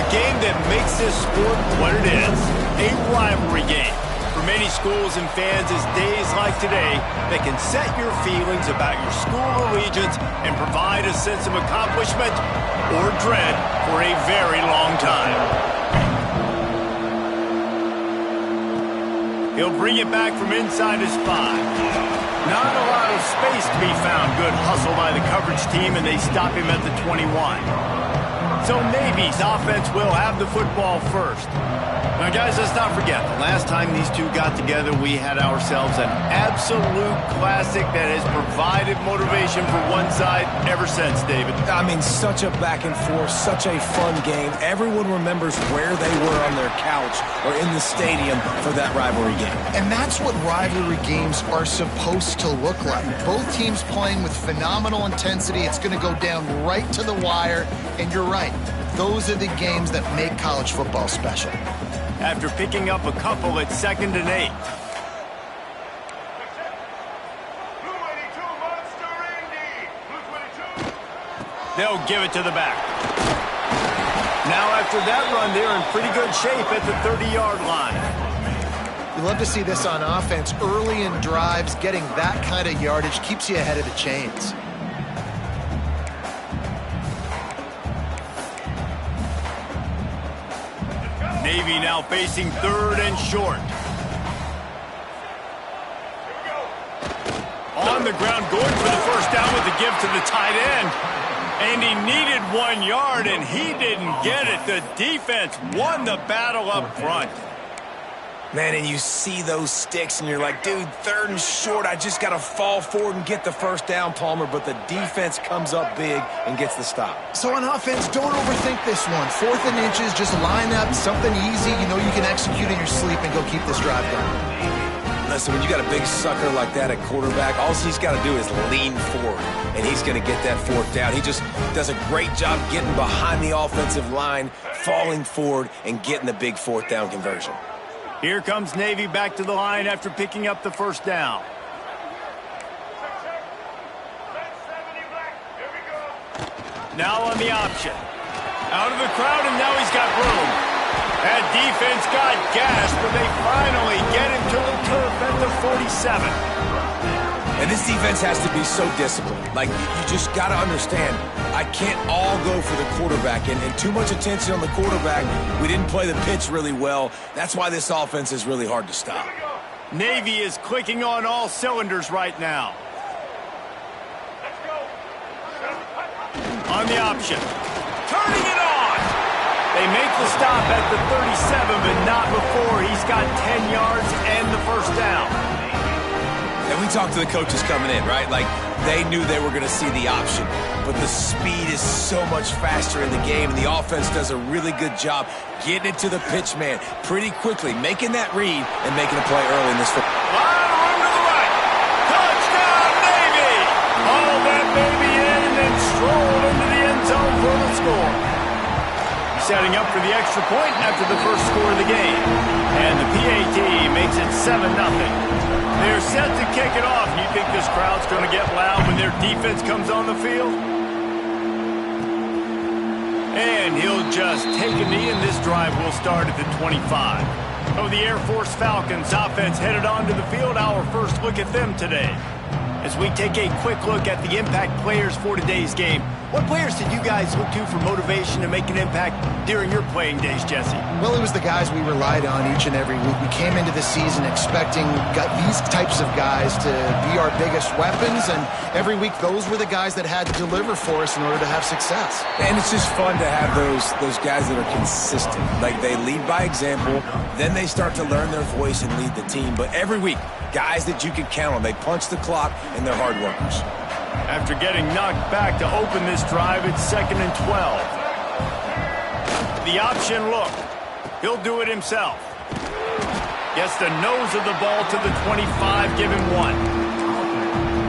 game that makes this sport what it is, a rivalry game. For many schools and fans, it's days like today that can set your feelings about your school allegiance and provide a sense of accomplishment or dread for a very long time. He'll bring it back from inside his 5. Not a lot of space to be found. Good hustle by the coverage team, and they stop him at the 21. So Navy's offense will have the football first. Now, guys, let's not forget, the last time these two got together, we had ourselves an absolute classic that has provided motivation for one side ever since, David. I mean, such a back and forth, such a fun game. Everyone remembers where they were on their couch or in the stadium for that rivalry game. And that's what rivalry games are supposed to look like. Both teams playing with phenomenal intensity. It's going to go down right to the wire. And you're right, those are the games that make college football special. After picking up a couple at 2nd and 8. They'll give it to the back. Now after that run, they're in pretty good shape at the 30-yard line. You love to see this on offense. Early in drives, getting that kind of yardage keeps you ahead of the chains. Navy now facing 3rd and short. On the ground, going for the first down with the give to the tight end. And he needed 1 yard, and he didn't get it. The defense won the battle up front. Man, and you see those sticks, and you're like, dude, 3rd and short, I just got to fall forward and get the first down, Palmer, but the defense comes up big and gets the stop. So on offense, don't overthink this one. 4th and inches, just line up, something easy you know you can execute in your sleep and go keep this drive going. Listen, when you got a big sucker like that at quarterback, all he's got to do is lean forward, and he's going to get that 4th down. He just does a great job getting behind the offensive line, falling forward, and getting the big 4th down conversion. Here comes Navy back to the line after picking up the first down. Now on the option. Out of the crowd, and now he's got room. That defense got gashed, but they finally get him to the turf at the 47. And this defense has to be so disciplined. Like, you just got to understand, I can't all go for the quarterback. And too much attention on the quarterback. We didn't play the pitch really well. That's why this offense is really hard to stop. Navy is clicking on all cylinders right now. On the option. Turning it on. They make the stop at the 37, but not before he's got 10 yards and the first down. And we talked to the coaches coming in, right? Like, they knew they were going to see the option. But the speed is so much faster in the game, and the offense does a really good job getting it to the pitch man pretty quickly, making that read and making a play early in this football. A lot of room to the right. Touchdown, Navy! All that baby in and then strolled into the end zone for the score. Setting up for the extra point after the first score of the game. And the PAT makes it 7-0. They're set to kick it off. You think this crowd's going to get loud when their defense comes on the field? And he'll just take a knee, and this drive will start at the 25. Oh, the Air Force Falcons offense headed onto the field. Our first look at them today. As we take a quick look at the impact players for today's game, what players did you guys look to for motivation to make an impact during your playing days, Jesse? Well, it was the guys we relied on each and every week. We came into the season expecting these types of guys to be our biggest weapons, and every week those were the guys that had to deliver for us in order to have success. And it's just fun to have those guys that are consistent. Like, they lead by example, then they start to learn their voice and lead the team. But every week, guys that you can count on. They punch the clock, and they're hard workers. After getting knocked back to open this drive, it's 2nd and 12. The option look. He'll do it himself. Gets the nose of the ball to the 25, give him 1.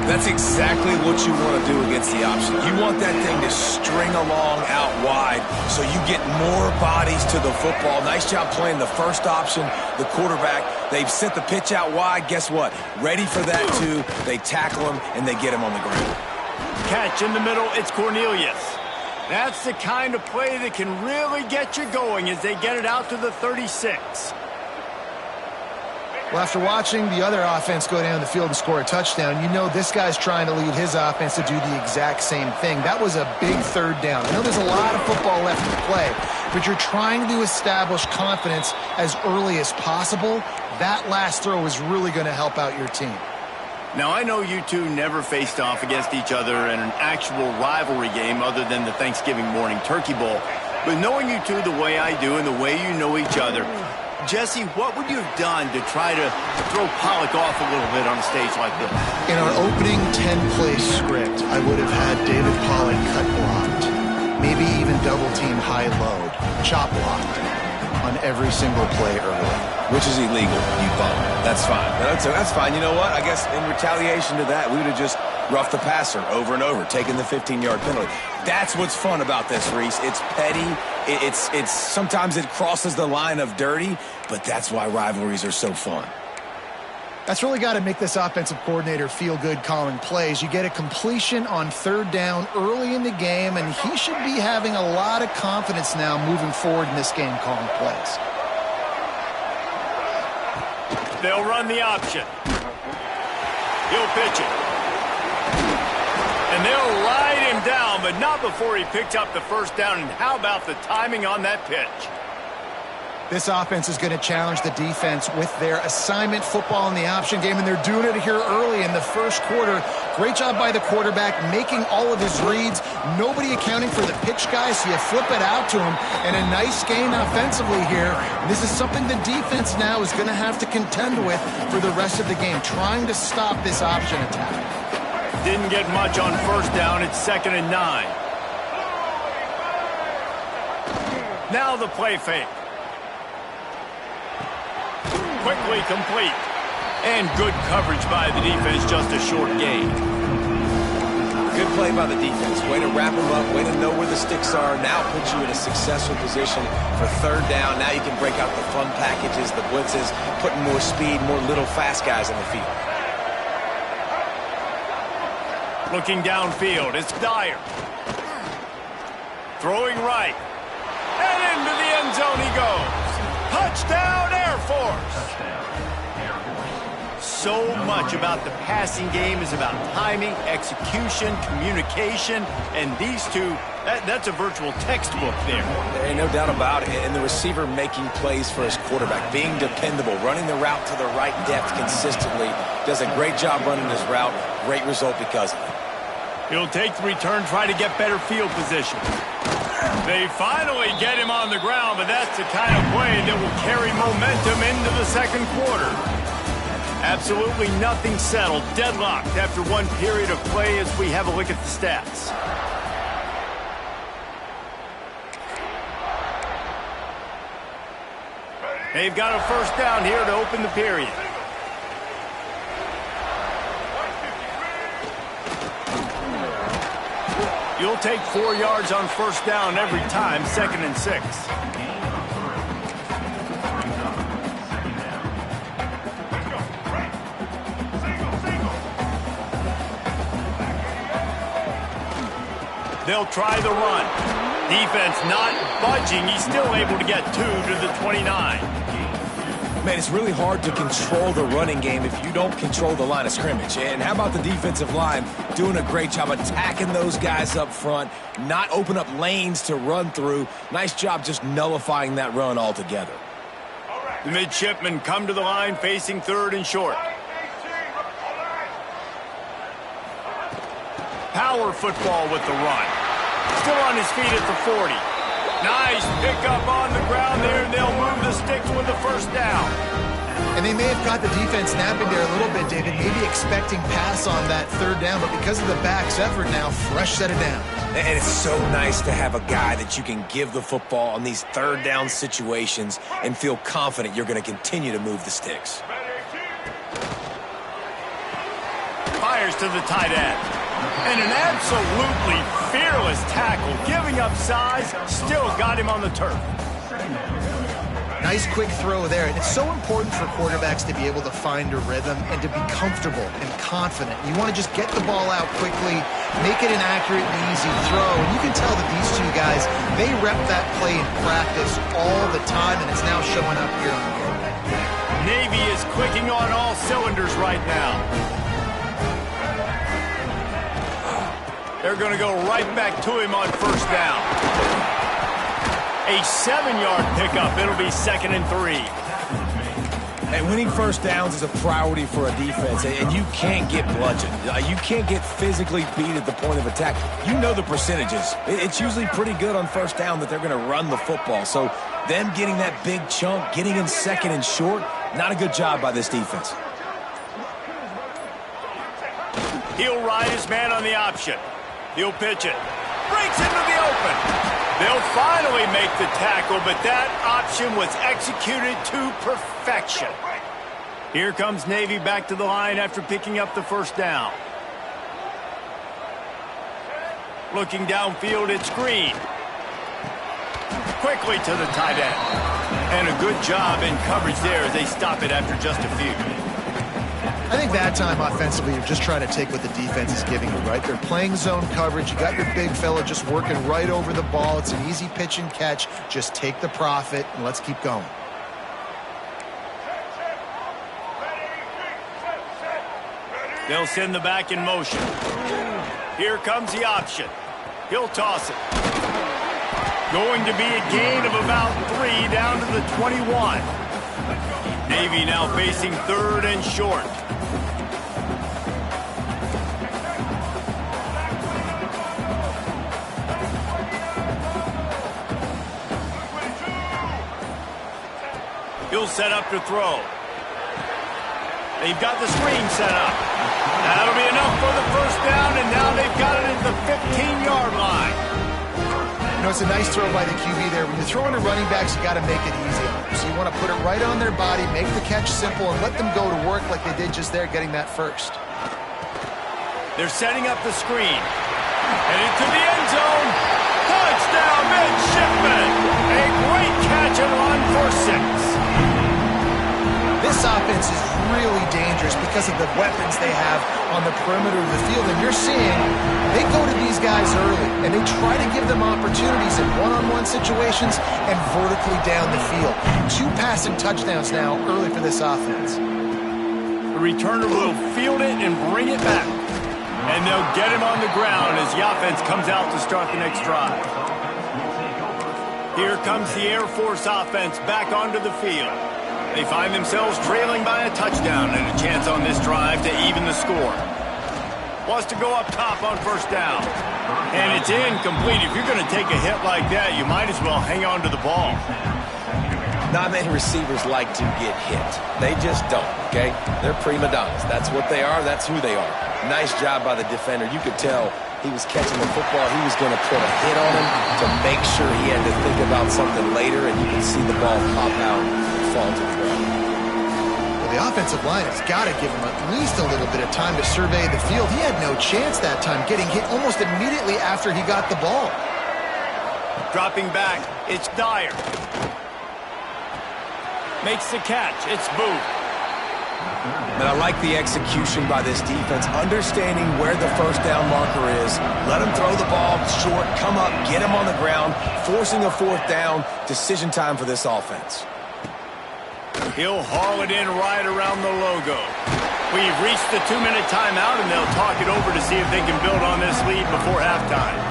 That's exactly what you want to do against the option. You want that thing to string along out wide so you get more bodies to the football. Nice job playing the first option, the quarterback. They've sent the pitch out wide. Guess what? Ready for that too. They tackle him, and they get him on the ground. Catch in the middle. It's Cornelius. That's the kind of play that can really get you going as they get it out to the 36. Well, after watching the other offense go down the field and score a touchdown, you know this guy's trying to lead his offense to do the exact same thing. That was a big third down. I know there's a lot of football left to play, but you're trying to establish confidence as early as possible. That last throw is really going to help out your team. Now, I know you two never faced off against each other in an actual rivalry game other than the Thanksgiving morning turkey bowl. But knowing you two the way I do and the way you know each other, Jesse, what would you have done to try to throw Pollock off a little bit on a stage like this? In our opening 10-play script, I would have had David Pollock cut blocked, maybe even double-team high load, chop blocked on every single play early. Which is illegal, you bum. That's fine. That's fine. You know what? I guess in retaliation to that, we would have just roughed the passer over and over, taking the 15-yard penalty. That's what's fun about this, Reese. It's petty. It's sometimes it crosses the line of dirty, but that's why rivalries are so fun. That's really got to make this offensive coordinator feel good calling plays. You get a completion on third down early in the game, and he should be having a lot of confidence now moving forward in this game calling plays. They'll run the option. He'll pitch it. And they'll ride him down, but not before he picks up the first down. And how about the timing on that pitch? This offense is going to challenge the defense with their assignment football in the option game, and they're doing it here early in the first quarter. Great job by the quarterback, making all of his reads. Nobody accounting for the pitch guy, so you flip it out to him, and a nice gain offensively here. This is something the defense now is going to have to contend with for the rest of the game, trying to stop this option attack. Didn't get much on first down. It's 2nd and 9. Now the play fake. Quickly complete. And good coverage by the defense, just a short gain. Good play by the defense. Way to wrap them up, way to know where the sticks are. Now puts you in a successful position for third down. Now you can break out the fun packages, the blitzes, putting more speed, more little fast guys in the field. Looking downfield, it's Dyer. Throwing right. And into the end zone he goes. Touchdown, Air Force! So much about the passing game is about timing, execution, communication, and these two, that's a virtual textbook there. There ain't no doubt about it. And the receiver making plays for his quarterback, being dependable, running the route to the right depth consistently. Does a great job running his route. Great result because of it. He'll take the return, try to get better field position. They finally get him on the ground, but that's the kind of play that will carry momentum into the second quarter. Absolutely nothing settled, deadlocked after one period of play as we have a look at the stats. They've got a first down here to open the period. You'll take 4 yards on first down every time, 2nd and 6. They'll try the run. Defense not budging. He's still able to get 2 to the 29. Man, it's really hard to control the running game if you don't control the line of scrimmage. And how about the defensive line doing a great job attacking those guys up front, not open up lanes to run through. Nice job just nullifying that run altogether. The midshipmen come to the line facing 3rd and short. Power football with the run. Still on his feet at the 40. Nice pickup on the ground there, and they'll move the sticks with the first down. And they may have got the defense napping there a little bit, David, maybe expecting pass on that 3rd down, but because of the back's effort now, fresh set it down. And it's so nice to have a guy that you can give the football on these 3rd down situations and feel confident you're going to continue to move the sticks. Fires to the tight end. And an absolutely fearless tackle, giving up size, still got him on the turf. Nice quick throw there. And it's so important for quarterbacks to be able to find a rhythm and to be comfortable and confident. You want to just get the ball out quickly, make it an accurate and easy throw. And you can tell that these two guys, they rep that play in practice all the time, and it's now showing up here on game. Navy is clicking on all cylinders right now. They're going to go right back to him on first down. A 7-yard pickup. It'll be 2nd and 3. And winning first downs is a priority for a defense, and you can't get bludgeoned. You can't get physically beat at the point of attack. You know the percentages. It's usually pretty good on first down that they're going to run the football. So them getting that big chunk, getting in 2nd and short, not a good job by this defense. He'll ride his man on the option. He'll pitch it. Breaks into the open. They'll finally make the tackle, but that option was executed to perfection. Here comes Navy back to the line after picking up the first down. Looking downfield, it's Green. Quickly to the tight end. And a good job in coverage there as they stop it after just a few. I think that time offensively, you're just trying to take what the defense is giving you, right? They're playing zone coverage. You got your big fella just working right over the ball. It's an easy pitch and catch. Just take the profit and let's keep going. They'll send the back in motion. Here comes the option. He'll toss it. Going to be a gain of about 3 down to the 21. Navy now facing 3rd and short. He'll set up to throw. They've got the screen set up. That'll be enough for the first down, and now they've got it at the 15-yard line. You know, it's a nice throw by the QB there. When you're throwing to running backs, you got to make it easy on them. So you want to put it right on their body, make the catch simple, and let them go to work like they did just there, getting that first. They're setting up the screen. Headed to the end zone. Touchdown, midshipman. A great catch and run for 6. This offense is really dangerous because of the weapons they have on the perimeter of the field. And you're seeing they go to these guys early, and they try to give them opportunities in one-on-one situations and vertically down the field. 2 passing touchdowns now early for this offense. The returner will field it and bring it back. And they'll get him on the ground as the offense comes out to start the next drive. Here comes the Air Force offense back onto the field. They find themselves trailing by a touchdown and a chance on this drive to even the score. Wants to go up top on first down. And it's incomplete. If you're going to take a hit like that, you might as well hang on to the ball. Not many receivers like to get hit. They just don't, okay? They're prima donnas. That's what they are. That's who they are. Nice job by the defender. You could tell he was catching the football. He was going to put a hit on him to make sure he had to think about something later, and you can see the ball pop out and fall to the ground. Well, the offensive line has got to give him at least a little bit of time to survey the field. He had no chance that time, getting hit almost immediately after he got the ball. Dropping back, it's Dyer. Makes the catch. It's Booth. And I like the execution by this defense, understanding where the first down marker is. Let him throw the ball short, come up, get him on the ground, forcing a 4th down. Decision time for this offense. He'll haul it in right around the logo. We've reached the 2-minute timeout, and they'll talk it over to see if they can build on this lead before halftime.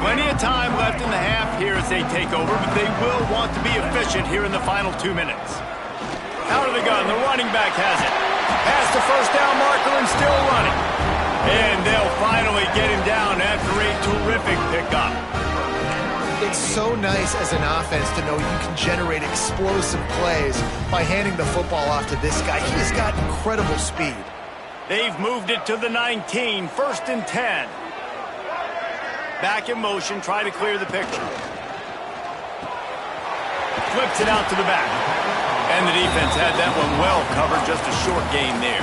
Plenty of time left in the half here as they take over, but they will want to be efficient here in the final 2 minutes. Out of the gun, the running back has it. Past the first down marker and still running. And they'll finally get him down after a terrific pickup. It's so nice as an offense to know you can generate explosive plays by handing the football off to this guy. He's got incredible speed. They've moved it to the 19, 1st and 10. Back in motion, try to clear the picture. Flips it out to the back. And the defense had that one well covered, just a short gain there.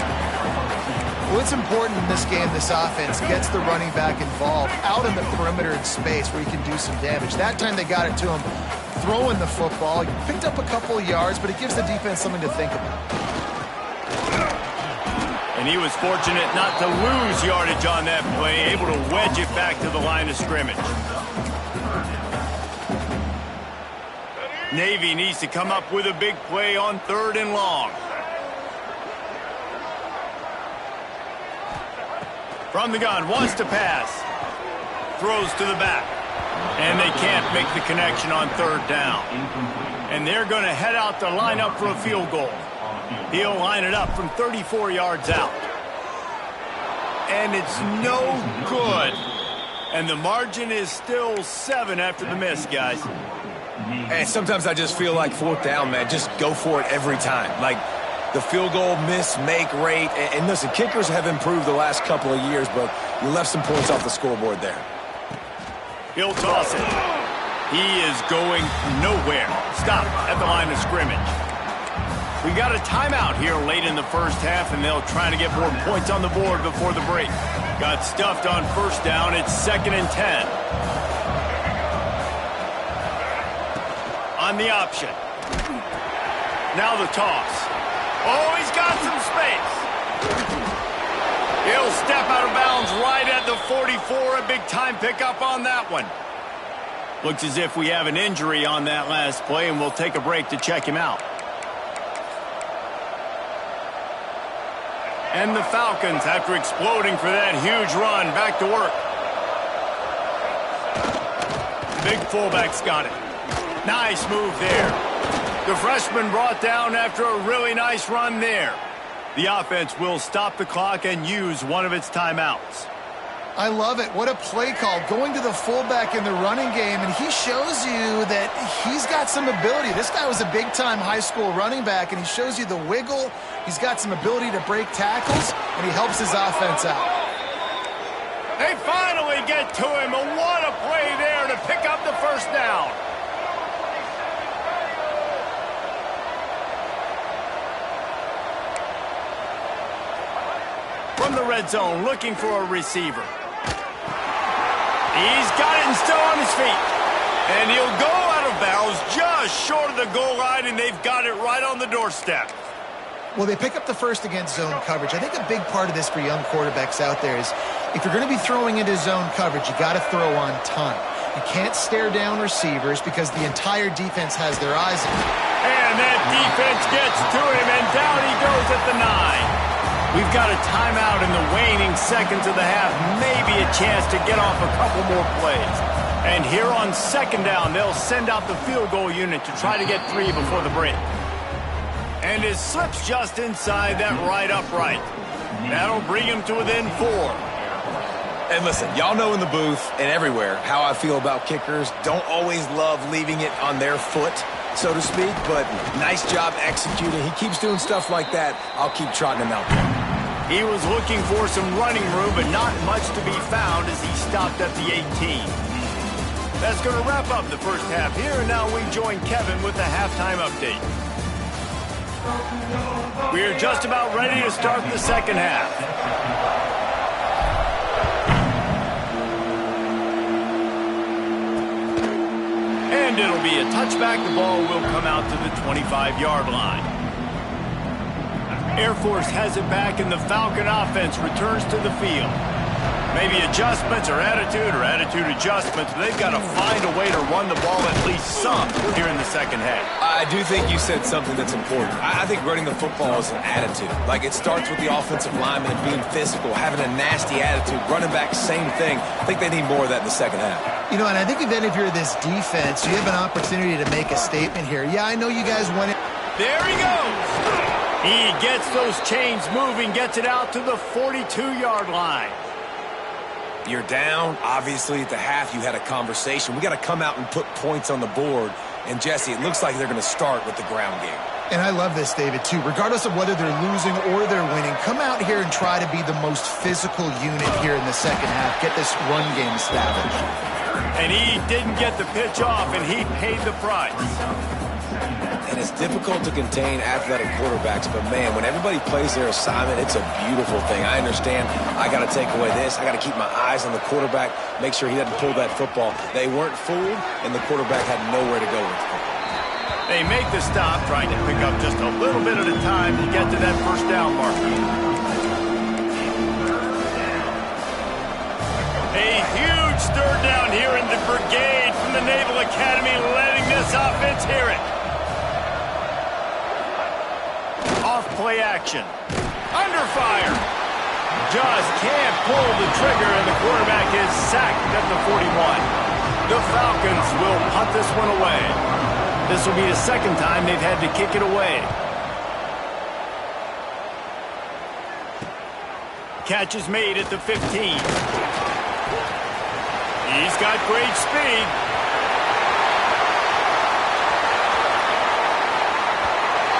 What's important in this game, this offense gets the running back involved out in the perimeter in space where he can do some damage. That time they got it to him throwing the football. He picked up a couple of yards, but it gives the defense something to think about. And he was fortunate not to lose yardage on that play, able to wedge it back to the line of scrimmage. Navy needs to come up with a big play on 3rd and long. From the gun, wants to pass. Throws to the back. And they can't make the connection on 3rd down. And they're going to head out to line up for a field goal. He'll line it up from 34 yards out. And it's no good. And the margin is still 7 after the miss, guys. And sometimes I just feel like 4th down, man. Just go for it every time. Like the field goal miss-make rate. And listen, kickers have improved the last couple of years, but you left some points off the scoreboard there. He'll toss it. He is going nowhere. Stop at the line of scrimmage. We got a timeout here late in the first half, and they'll try to get more points on the board before the break. Got stuffed on 1st down. It's 2nd and 10. On the option. Now the toss. Oh, he's got some space. He'll step out of bounds right at the 44. A big-time pickup on that one. Looks as if we have an injury on that last play, and we'll take a break to check him out. And the Falcons, after exploding for that huge run, back to work. Big fullback's got it. Nice move there. The freshman brought down after a really nice run there. The offense will stop the clock and use one of its timeouts. I love it. What a play call. Going to the fullback in the running game, and he shows you that he's got some ability. This guy was a big-time high school running back, and he shows you the wiggle. He's got some ability to break tackles, and he helps his offense out. They finally get to him, and what a play there to pick up the 1st down. From the red zone, looking for a receiver. He's got it and still on his feet. And he'll go out of bounds just short of the goal line, and they've got it right on the doorstep. Well, they pick up the 1st against zone coverage. I think a big part of this for young quarterbacks out there is if you're going to be throwing into zone coverage, you got to throw on time. You can't stare down receivers because the entire defense has their eyes on him. And that defense gets to him, and down he goes at the 9. We've got a timeout in the waning seconds of the half. Maybe a chance to get off a couple more plays. And here on 2nd down, they'll send out the field goal unit to try to get 3 before the break. And it slips just inside that right upright. That'll bring him to within 4. And listen, y'all know in the booth and everywhere how I feel about kickers. Don't always love leaving it on their foot, so to speak, but nice job executing. He keeps doing stuff like that. I'll keep trotting him out there. He was looking for some running room, but not much to be found as he stopped at the 18. That's going to wrap up the first half here, and now we join Kevin with the halftime update. We're just about ready to start the 2nd half. And it'll be a touchback. The ball will come out to the 25-yard line. Air Force has it back, and the Falcon offense returns to the field. Maybe adjustments or attitude adjustments. They've got to find a way to run the ball at least some here in the 2nd half. I do think you said something that's important. I think running the football is an attitude. Like, it starts with the offensive lineman being physical, having a nasty attitude. Running back, same thing. I think they need more of that in the 2nd half. You know, and I think even if you're this defense, you have an opportunity to make a statement here. Yeah, I know you guys won it. There he goes. He gets those chains moving, gets it out to the 42-yard line. You're down. Obviously, at the half, you had a conversation. We got to come out and put points on the board. And, Jesse, it looks like they're going to start with the ground game. And I love this, David, too. Regardless of whether they're losing or they're winning, come out here and try to be the most physical unit here in the 2nd half. Get this run game established. And he didn't get the pitch off, and he paid the price. And it's difficult to contain athletic quarterbacks, but man, when everybody plays their assignment, it's a beautiful thing. I understand I got to take away this. I got to keep my eyes on the quarterback, make sure he doesn't pull that football. They weren't fooled, and the quarterback had nowhere to go with it. They make the stop, trying to pick up just a little bit at a time to get to that first down marker. A huge third down here in the brigade from the Naval Academy, letting this offense hear it. Off play action. Under fire. Just can't pull the trigger, and the quarterback is sacked at the 41. The Falcons will punt this one away. This will be the second time they've had to kick it away. Catch is made at the 15. He's got great speed.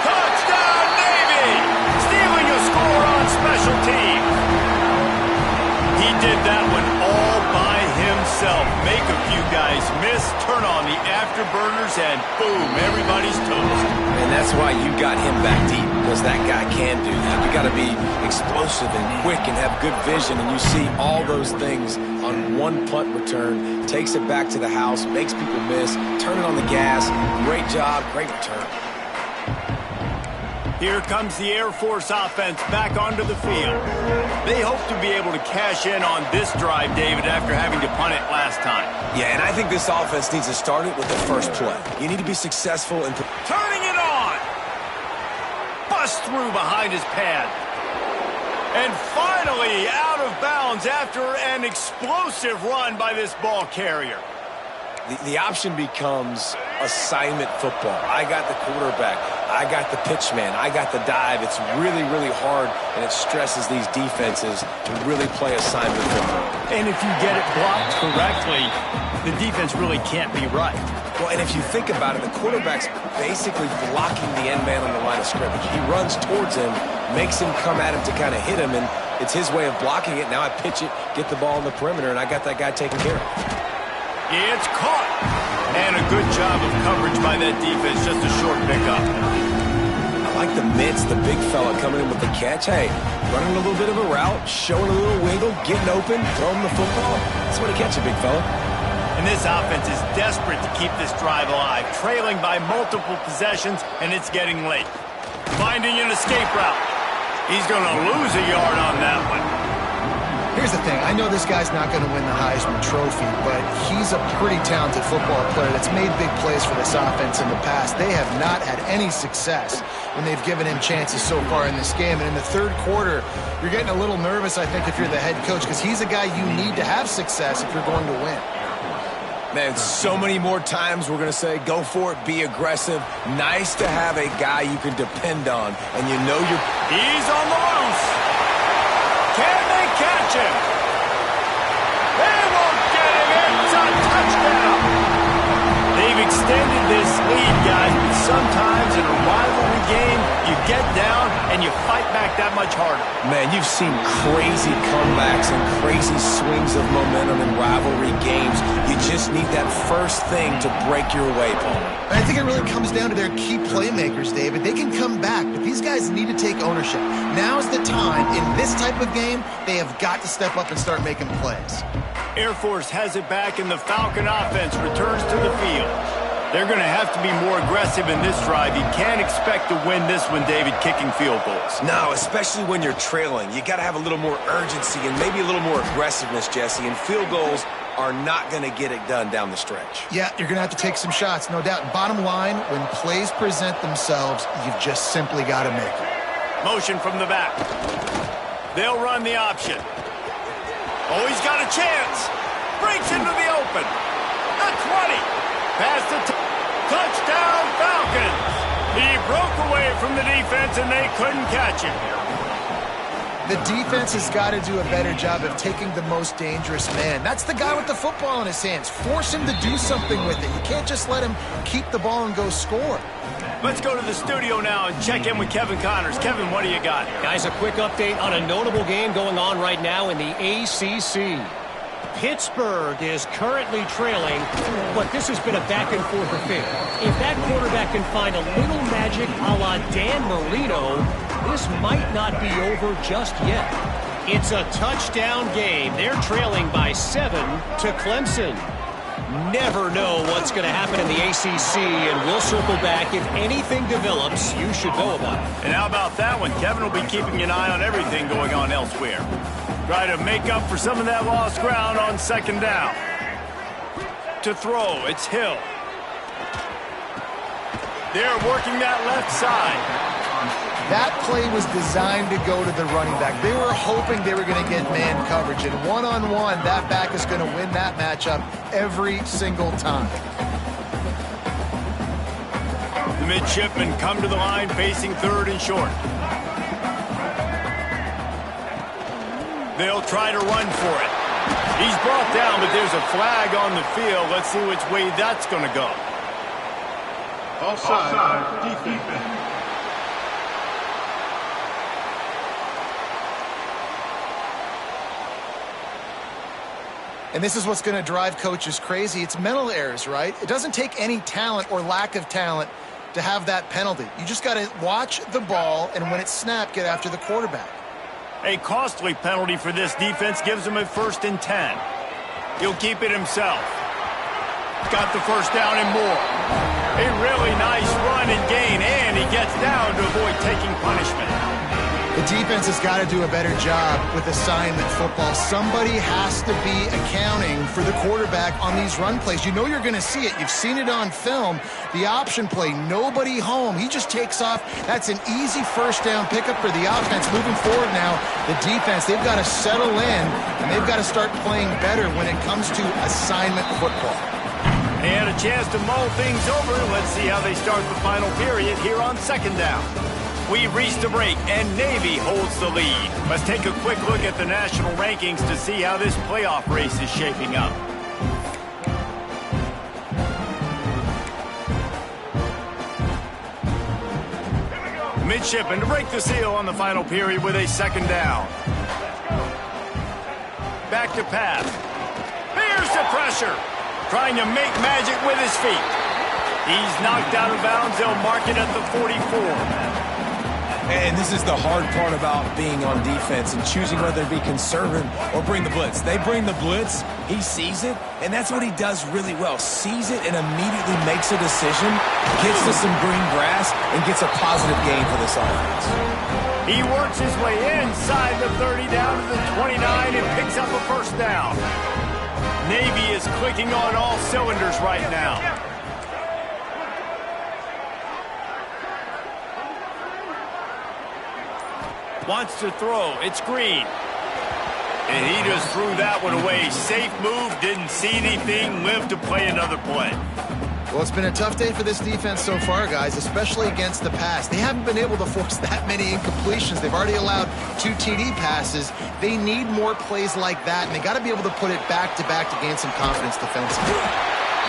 Touchdown, Navy! Stealing a score on special teams. He did that one all by himself. Make a few guys miss, turn on the afterburners, and boom, everybody's toast. And that's why you got him back deep, because that guy can do that. You got to be explosive and quick and have good vision, and you see all those things on one punt return. Takes it back to the house, makes people miss, turn it on the gas. Great job, great return. Here comes the Air Force offense back onto the field. They hope to be able to cash in on this drive, David, after having to punt it last time. Yeah, and I think this offense needs to start it with the first play. You need to be successful in turning it on. Bust through behind his pad. And finally out of bounds after an explosive run by this ball carrier. The option becomes assignment football. I got the quarterback. I got the pitch man. I got the dive. It's really, really hard, and it stresses these defenses to really play assignment football. And if you get it blocked correctly, the defense really can't be right. Well, and if you think about it, the quarterback's basically blocking the end man on the line of scrimmage. He runs towards him, makes him come at him to kind of hit him, and it's his way of blocking it. Now I pitch it, get the ball on the perimeter, and I got that guy taken care of. It's caught. And a good job of coverage by that defense, just a short pickup. I like the mitts, the big fella coming in with the catch. Hey, running a little bit of a route, showing a little wiggle, getting open, throwing the football. That's what he catch it, big fella. And this offense is desperate to keep this drive alive, trailing by multiple possessions, and it's getting late. Finding an escape route. He's going to lose a yard on that one. Here's the thing. I know this guy's not going to win the Heisman Trophy, but he's a pretty talented football player that's made big plays for this offense in the past. They have not had any success when they've given him chances so far in this game. And in the third quarter, you're getting a little nervous, I think, if you're the head coach, because he's a guy you need to have success if you're going to win. Man, so many more times we're going to say, go for it, be aggressive. Nice to have a guy you can depend on, and you know you're... He's on the loose. Can they catch him? They won't get him. It's a touchdown. They've extended this lead, guys, but sometimes in a rivalry game, you get down and you fight back that much harder. Man, you've seen crazy comebacks and crazy swings of momentum in rivalry games. You just need that first thing to break your way, Paul. I think it really comes down to their key playmakers, David. They can come back, but these guys need to take ownership. Now's the time. In this type of game, they have got to step up and start making plays. Air Force has it back, and the Falcon offense returns to the field. They're going to have to be more aggressive in this drive. You can't expect to win this one, David, kicking field goals. No, especially when you're trailing. You got to have a little more urgency and maybe a little more aggressiveness, Jesse, and field goals are not going to get it done down the stretch. Yeah, you're going to have to take some shots, no doubt. Bottom line, when plays present themselves, you've just simply got to make it. Motion from the back. They'll run the option. Oh, he's got a chance. Breaks into the open. The 20. Past the touchdown Falcons. He broke away from the defense, and they couldn't catch him. The defense has got to do a better job of taking the most dangerous man. That's the guy with the football in his hands. Force him to do something with it. You can't just let him keep the ball and go score. Let's go to the studio now and check in with Kevin Connors. Kevin, what do you got? Guys, a quick update on a notable game going on right now in the ACC. Pittsburgh is currently trailing, but this has been a back-and-forth affair. If that quarterback can find a little magic a la Dan Marino, this might not be over just yet. It's a touchdown game. They're trailing by 7 to Clemson. Never know what's going to happen in the ACC, and we'll circle back. If anything develops, you should know about it. And how about that one? Kevin will be keeping an eye on everything going on elsewhere. Try to make up for some of that lost ground on second down. To throw, it's Hill. They're working that left side. That play was designed to go to the running back. They were hoping they were going to get man coverage. And one-on-one, that back is going to win that matchup every single time. The midshipmen come to the line facing third and short. They'll try to run for it. He's brought down, but there's a flag on the field. Let's see which way that's going to go. Offside, defense. And this is what's going to drive coaches crazy. It's mental errors, right? It doesn't take any talent or lack of talent to have that penalty. You just got to watch the ball, and when it's snapped, get after the quarterback. A costly penalty for this defense gives him a 1st and 10. He'll keep it himself. Got the first down and more. A really nice run and gain, and he gets down to avoid taking punishment. The defense has got to do a better job with assignment football. Somebody has to be accounting for the quarterback on these run plays. You know you're going to see it. You've seen it on film. The option play, nobody home. He just takes off. That's an easy first down pickup for the offense. Moving forward now, the defense, they've got to settle in, and they've got to start playing better when it comes to assignment football. They had a chance to mull things over. Let's see how they start the final period here on second down. We've reached a break, and Navy holds the lead. Let's take a quick look at the national rankings to see how this playoff race is shaping up. Midshipman to break the seal on the final period with a second down. Back to pass. There's the pressure. Trying to make magic with his feet. He's knocked out of bounds. They'll mark it at the 44. And this is the hard part about being on defense and choosing whether to be conservative or bring the blitz. They bring the blitz, he sees it, and that's what he does really well. Sees it and immediately makes a decision, gets to some green grass, and gets a positive gain for this offense. He works his way inside the 30 down to the 29 and picks up a first down. Navy is clicking on all cylinders right now. Wants to throw. It's Green. And he just threw that one away. Safe move. Didn't see anything. Lived to play another play. Well, it's been a tough day for this defense so far, guys, especially against the pass. They haven't been able to force that many incompletions. They've already allowed 2 TD passes. They need more plays like that, and they got to be able to put it back-to-back to gain some confidence defensively.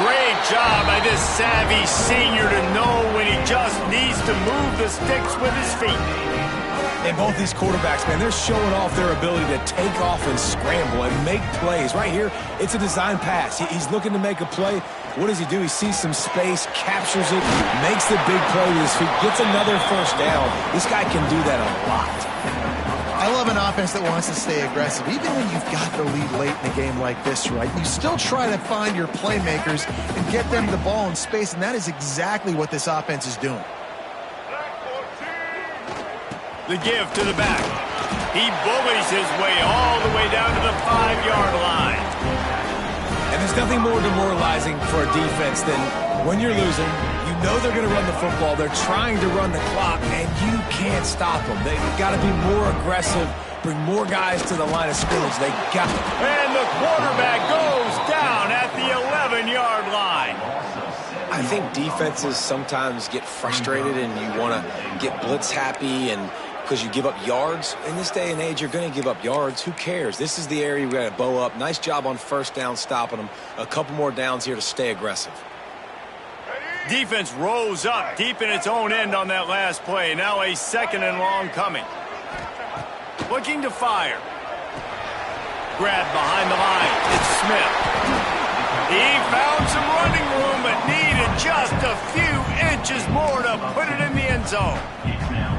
Great job by this savvy senior to know when he just needs to move the sticks with his feet. And both these quarterbacks, man, they're showing off their ability to take off and scramble and make plays. Right here, it's a design pass. He's looking to make a play. What does he do? He sees some space, captures it, makes the big play with his feet, gets another first down. This guy can do that a lot. I love an offense that wants to stay aggressive. Even when you've got the lead late in a game like this, right, you still try to find your playmakers and get them the ball in space, and that is exactly what this offense is doing. The give to the back. He bullies his way all the way down to the 5-yard line. And there's nothing more demoralizing for a defense than when you're losing, you know they're going to run the football, they're trying to run the clock, and you can't stop them. They've got to be more aggressive, bring more guys to the line of scrimmage. They got it. And the quarterback goes down at the 11-yard line. I think defenses sometimes get frustrated and you want to get blitz happy and because you give up yards. In this day and age, you're going to give up yards. Who cares? This is the area we got to bow up. Nice job on first down, stopping them. A couple more downs here to stay aggressive. Defense rose up deep in its own end on that last play. Now a 2nd and long coming. Looking to fire. Grab behind the line. It's Smith. He found some running room, but needed just a few inches more to put it in the end zone.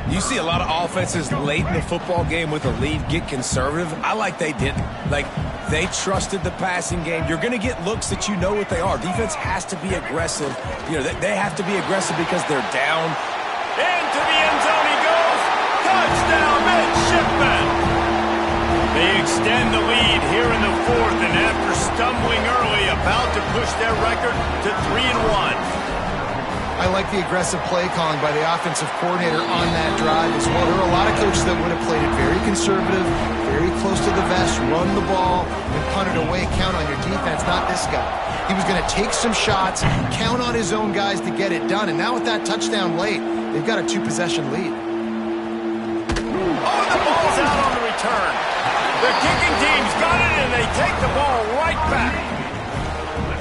You see a lot of offenses late in the football game with a lead get conservative. I like they didn't. Like, they trusted the passing game. You're going to get looks that you know what they are. Defense has to be aggressive. You know, they have to be aggressive because they're down. Into the end zone he goes. Touchdown, midshipman. They extend the lead here in the fourth, and after stumbling early, about to push their record to 3-1. I like the aggressive play calling by the offensive coordinator on that drive as well. There are a lot of coaches that would have played it very conservative, very close to the vest, run the ball, and punt it away. Count on your defense, not this guy. He was going to take some shots, count on his own guys to get it done. And now with that touchdown late, they've got a 2-possession lead. Oh, the ball's out on the return. The kicking team's got it, and they take the ball right back.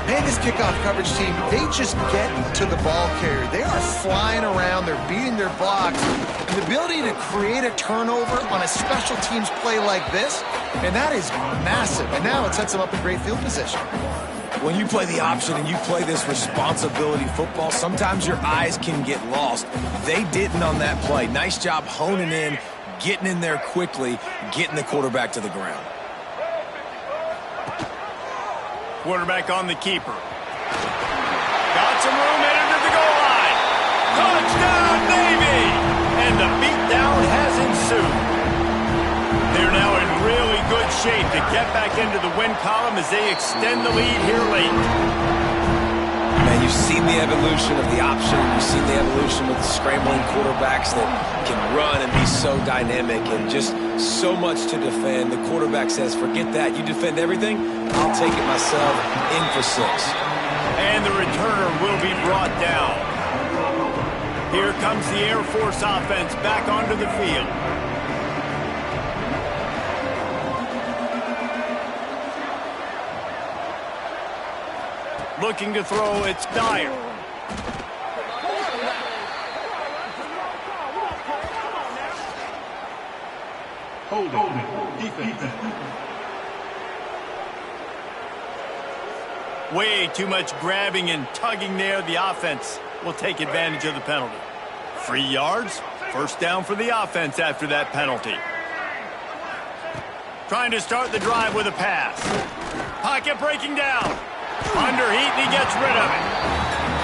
Man, this kickoff coverage team, they just get to the ball carrier. They are flying around. They're beating their blocks. And the ability to create a turnover on a special teams play like this, and that is massive. And now it sets them up in great field position. When you play the option and you play this responsibility football, sometimes your eyes can get lost. They didn't on that play. Nice job honing in, getting in there quickly, getting the quarterback to the ground. Quarterback on the keeper. Got some room headed to the goal line. Touchdown, Navy! And the beatdown has ensued. They're now in really good shape to get back into the win column as they extend the lead here late. Man, you've seen the evolution of the option. You've seen the evolution with the scrambling quarterbacks that can run and be so dynamic and just so much to defend. The quarterback says, forget that. You defend everything, I'll take it myself. In for 6. And the returner will be brought down. Here comes the Air Force offense back onto the field. Looking to throw, it's Dyer. Hold it. Defense. Way too much grabbing and tugging there. The offense will take advantage of the penalty. 3 yards, first down for the offense after that penalty. Trying to start the drive with a pass. Pocket breaking down. Under heat, and he gets rid of it.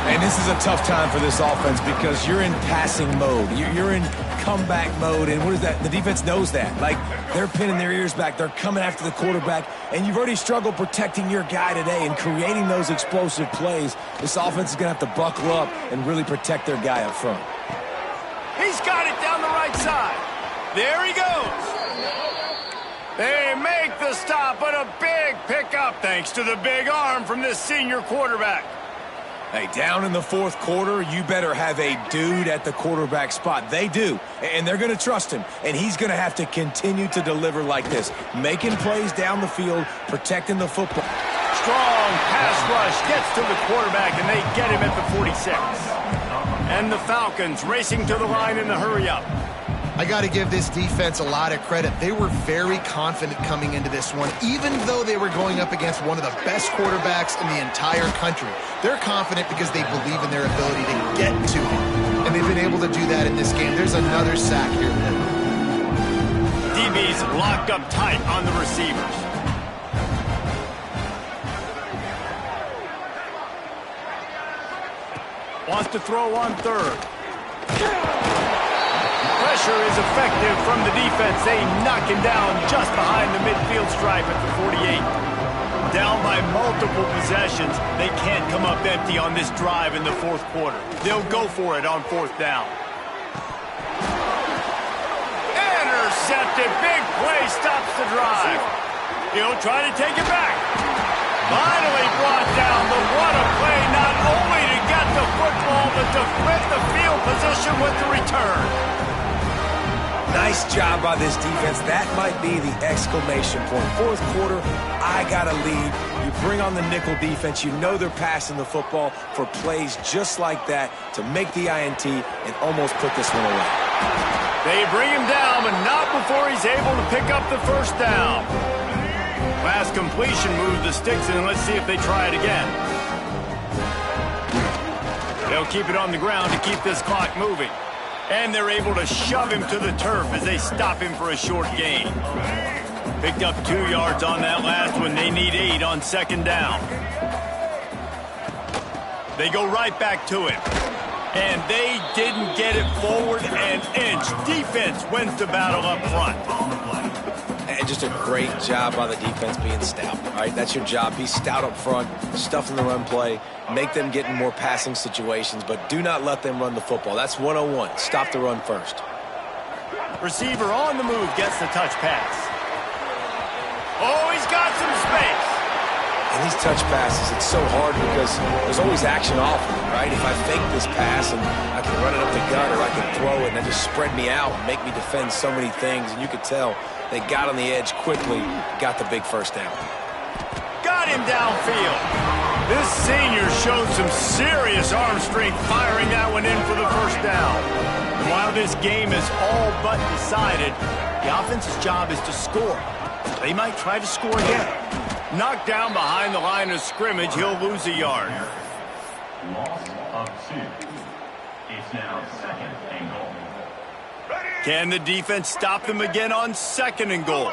And this is a tough time for this offense because you're in passing mode. You're in comeback mode, and what is that? The defense knows that. Like, they're pinning their ears back. They're coming after the quarterback, and you've already struggled protecting your guy today and creating those explosive plays. This offense is going to have to buckle up and really protect their guy up front. He's got it down the right side. There he goes. They make the stop, but a big pickup thanks to the big arm from this senior quarterback. Hey, down in the fourth quarter, you better have a dude at the quarterback spot. They do, and they're going to trust him, and he's going to have to continue to deliver like this, making plays down the field, protecting the football. Strong pass rush gets to the quarterback, and they get him at the 46. And the Falcons racing to the line in the hurry-up. I got to give this defense a lot of credit. They were very confident coming into this one, even though they were going up against one of the best quarterbacks in the entire country. They're confident because they believe in their ability to get to him, and they've been able to do that in this game. There's another sack here. DB's locked up tight on the receivers. Wants to throw on third. Pressure is effective from the defense. They knock him down just behind the midfield stripe at the 48. Down by multiple possessions. They can't come up empty on this drive in the fourth quarter. They'll go for it on fourth down. Intercepted. Big play stops the drive. He'll try to take it back. Finally brought down. But what a play, not only to get the football, but to flip the field position with the return. Nice job by this defense. That might be the exclamation point. Fourth quarter, I got a lead. You bring on the nickel defense. You know they're passing the football for plays just like that to make the INT and almost put this one away. They bring him down, but not before he's able to pick up the first down. Last completion moved the sticks, and let's see if they try it again. They'll keep it on the ground to keep this clock moving. And they're able to shove him to the turf as they stop him for a short gain. Picked up 2 yards on that last one. They need 8 on second down. They go right back to him. And they didn't get it forward an inch. Defense wins the battle up front. And just a great job by the defense being stout, all right? That's your job. Be stout up front, stuff in the run play, make them get in more passing situations, but do not let them run the football. That's 101. Stop the run first. Receiver on the move gets the touch pass. Oh, he's got some space. And these touch passes, it's so hard because there's always action off of it, right? If I fake this pass and I can run it up the gut or I can throw it and then just spread me out and make me defend so many things, and you could tell they got on the edge quickly, got the big first down. Got him downfield. This senior showed some serious arm strength firing that one in for the first down. And while this game is all but decided, the offense's job is to score. They might try to score again. Knocked down behind the line of scrimmage, he'll lose a yard. Loss of 2. It's now second and goal. Can the defense stop them again on second and goal?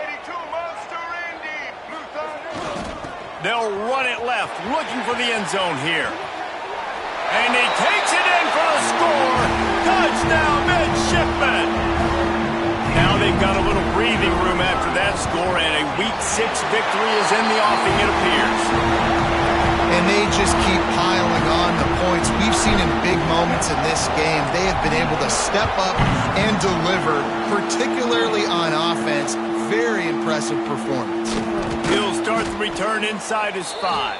They'll run it left, looking for the end zone here. And he takes it in for the score. Touchdown, midshipman. Now they've got a little breathing room after that score, and a Week 6 victory is in the offing, it appears. And they just keep piling on the points. We've seen in big moments in this game, they have been able to step up and deliver, particularly on offense. Very impressive performance. He'll start the return inside his 5.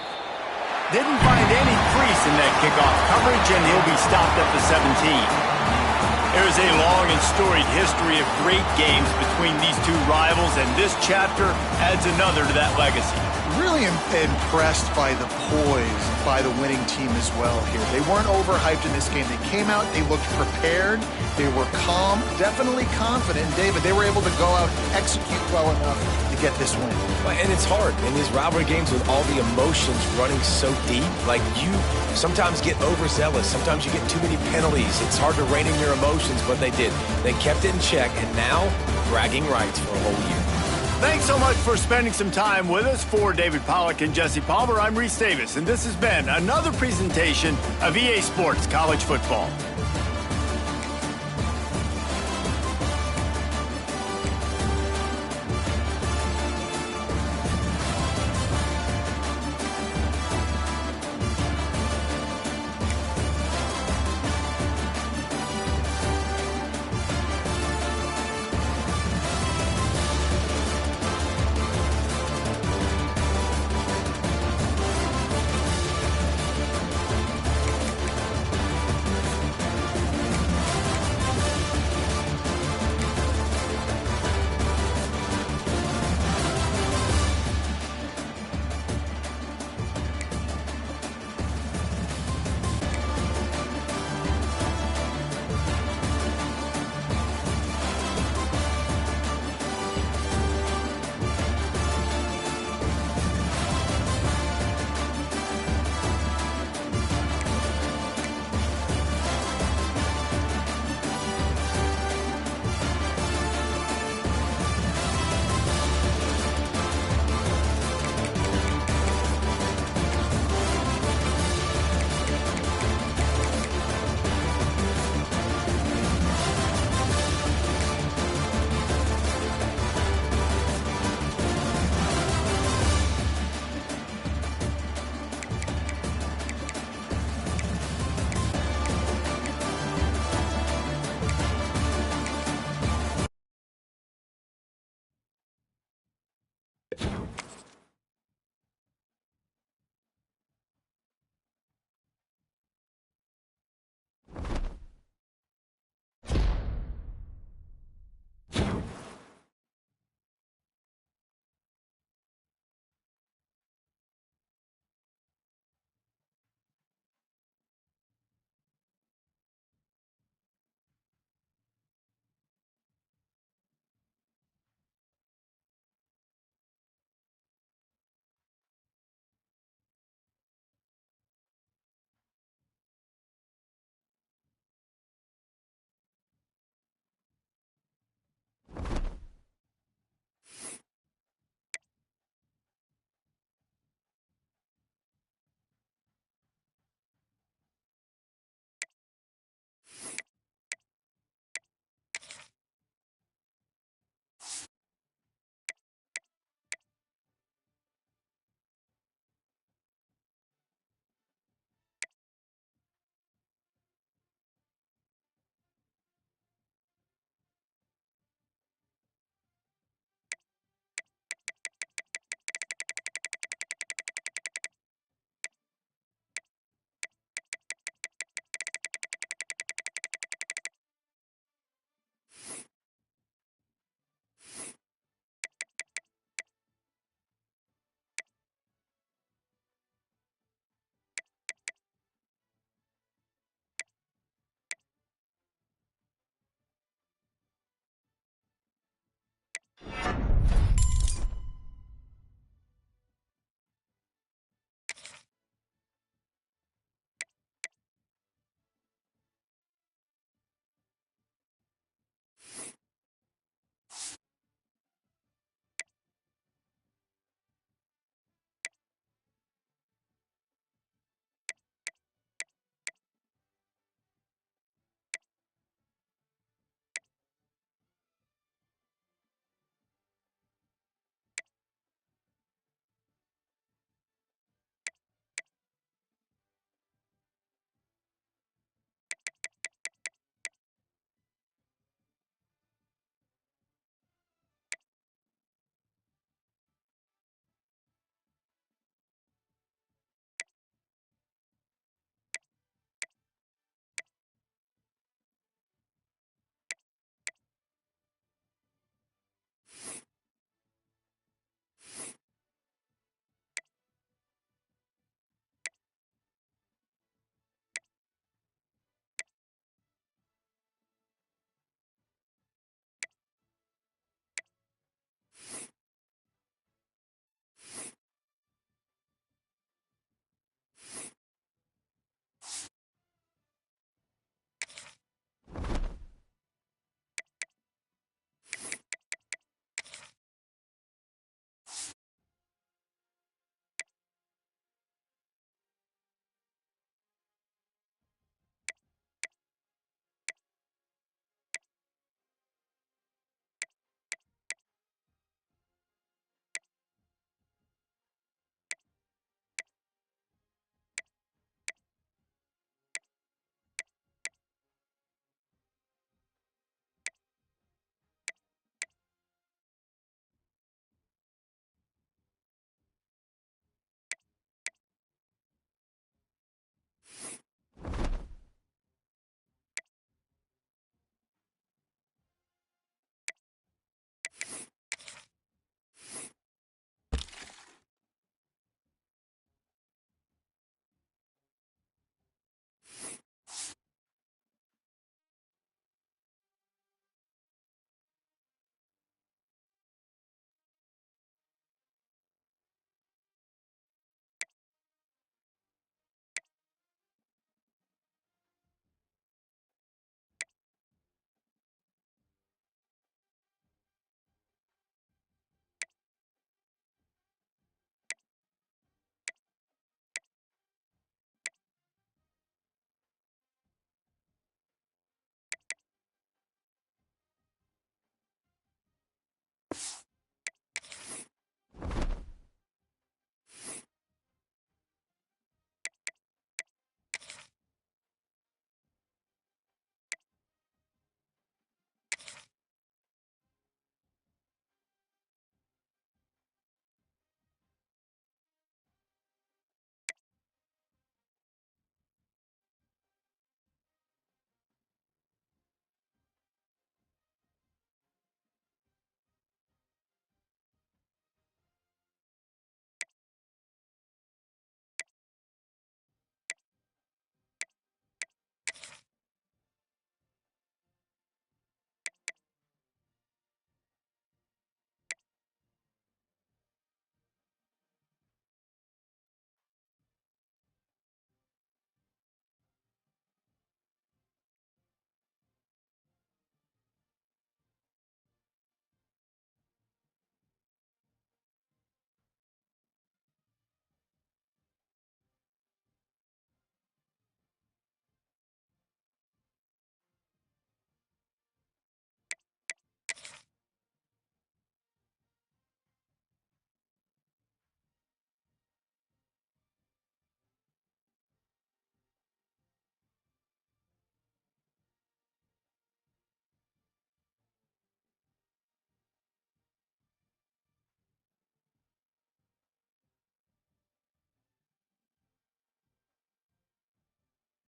Didn't find any crease in that kickoff coverage, and he'll be stopped at the 17. There's a long and storied history of great games between these two rivals, and this chapter adds another to that legacy. Really impressed by the poise by the winning team as well here. They weren't overhyped in this game. They came out, they looked prepared, they were calm, definitely confident. David, they were able to go out, execute well enough to get this win. And it's hard in these rivalry games with all the emotions running so deep. Like, you sometimes get overzealous. Sometimes you get too many penalties. It's hard to rein in your emotions, but they did. They kept it in check, and now bragging rights for a whole year. Thanks so much for spending some time with us. For David Pollack and Jesse Palmer, I'm Reese Davis, and this has been another presentation of EA Sports College Football.